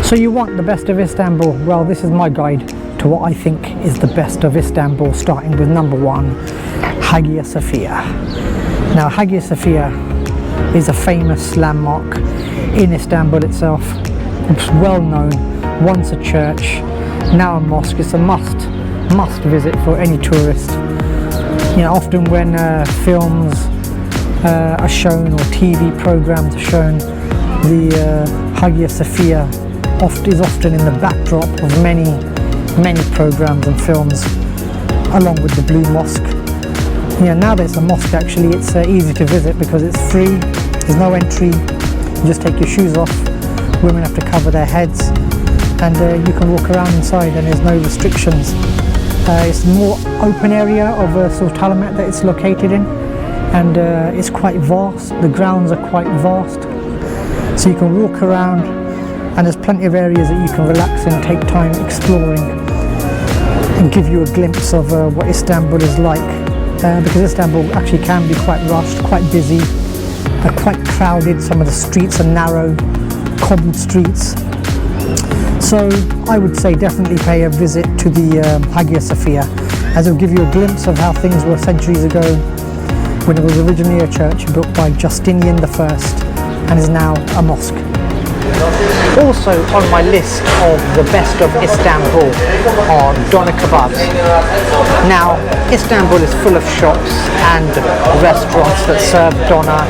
So you want the best of Istanbul? Well, this is my guide to what I think is the best of Istanbul, starting with number one, Hagia Sophia. Now, Hagia Sophia is a famous landmark in Istanbul itself. It's well known, once a church, now a mosque. It's a must visit for any tourist. You know, often when films are shown or TV programs are shown, the Hagia Sophia is often in the backdrop of many programs and films, along with the Blue Mosque. Yeah, now that it's a mosque, actually it's easy to visit because it's free, there's no entry, you just take your shoes off, women have to cover their heads, and you can walk around inside and there's no restrictions. It's a more open area of Sultanahmet that it's located in, and it's quite vast, the grounds are quite vast, so you can walk around and there's plenty of areas that you can relax and take time exploring and give you a glimpse of what Istanbul is like. Because Istanbul actually can be quite rushed, quite busy, quite crowded. Some of the streets are narrow, cobbled streets. So I would say definitely pay a visit to the Hagia Sophia, as it will give you a glimpse of how things were centuries ago, when it was originally a church built by Justinian I and is now a mosque. Also on my list of the best of Istanbul are doner kebabs. Now, Istanbul is full of shops and restaurants that serve doner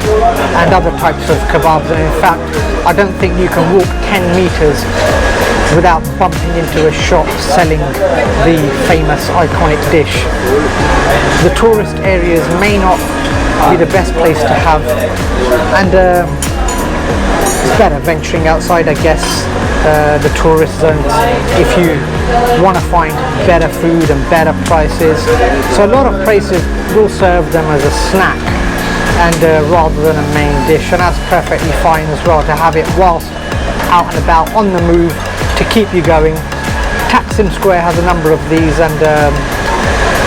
and other types of kebabs, and in fact I don't think you can walk 10 meters without bumping into a shop selling the famous iconic dish. The tourist areas may not be the best place to have, and it's better venturing outside, I guess, the tourist zones if you want to find better food and better prices. So a lot of places will serve them as a snack and rather than a main dish, and that's perfectly fine as well, to have it whilst out and about on the move to keep you going. Taksim Square has a number of these, and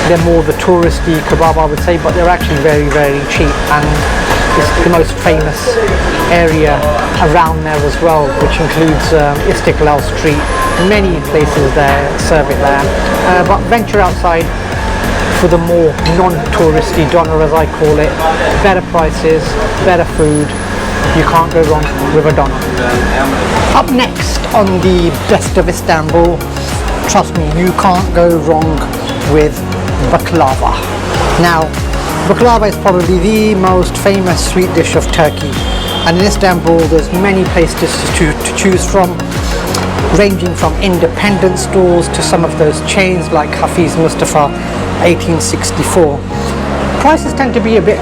they're more the touristy kebab, I would say, but they're actually very, very cheap, and it's the most famous area around there as well, which includes Istiklal Street. Many places there serve it there, but venture outside for the more non-touristy doner, as I call it. Better prices, better food, you can't go wrong with a doner. Up next on the best of Istanbul, trust me, you can't go wrong with baklava. Now, baklava is probably the most famous sweet dish of Turkey, and in Istanbul there's many places to choose from, ranging from independent stores to some of those chains like Hafiz Mustafa 1864. Prices tend to be a bit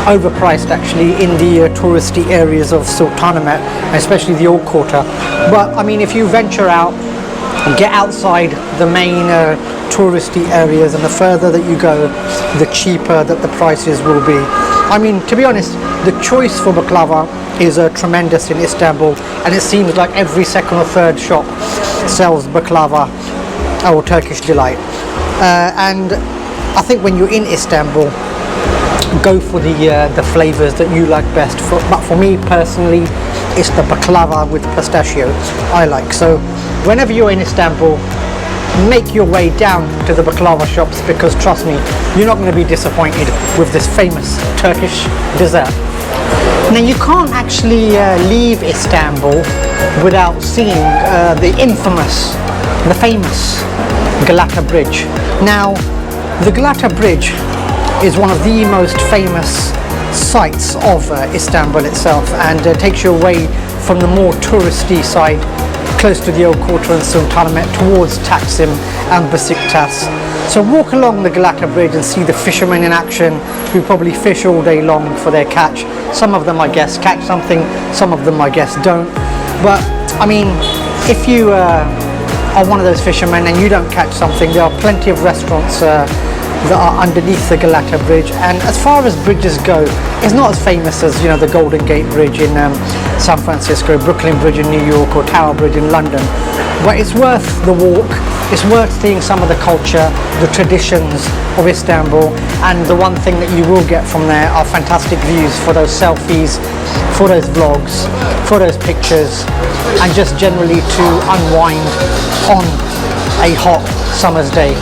overpriced actually in the touristy areas of Sultanahmet, especially the Old Quarter, but I mean, if you venture out and get outside the main touristy areas, and the further that you go, the cheaper that the prices will be. I mean, to be honest, the choice for baklava is tremendous in Istanbul, and it seems like every second or third shop sells baklava or Turkish delight. And I think when you're in Istanbul, go for the flavors that you like best. But for me personally, it's the baklava with pistachio I like. So whenever you're in Istanbul, make your way down to the baklava shops, because trust me, you're not going to be disappointed with this famous Turkish dessert. Now, you can't actually leave Istanbul without seeing the famous Galata Bridge. Now, the Galata Bridge is one of the most famous sights of Istanbul itself, and takes you away from the more touristy side, close to the Old Quarter and Sultanahmet, towards Taksim and Besiktas. So walk along the Galata Bridge and see the fishermen in action, who probably fish all day long for their catch. Some of them, I guess, catch something, some of them, I guess, don't. But I mean, if you are one of those fishermen and you don't catch something, there are plenty of restaurants that are underneath the Galata Bridge. And as far as bridges go, it's not as famous as, you know, the Golden Gate Bridge in San Francisco, Brooklyn Bridge in New York, or Tower Bridge in London. But it's worth the walk, it's worth seeing some of the culture, the traditions of Istanbul, and the one thing that you will get from there are fantastic views for those selfies, for those vlogs, for those pictures, and just generally to unwind on a hot summer's day.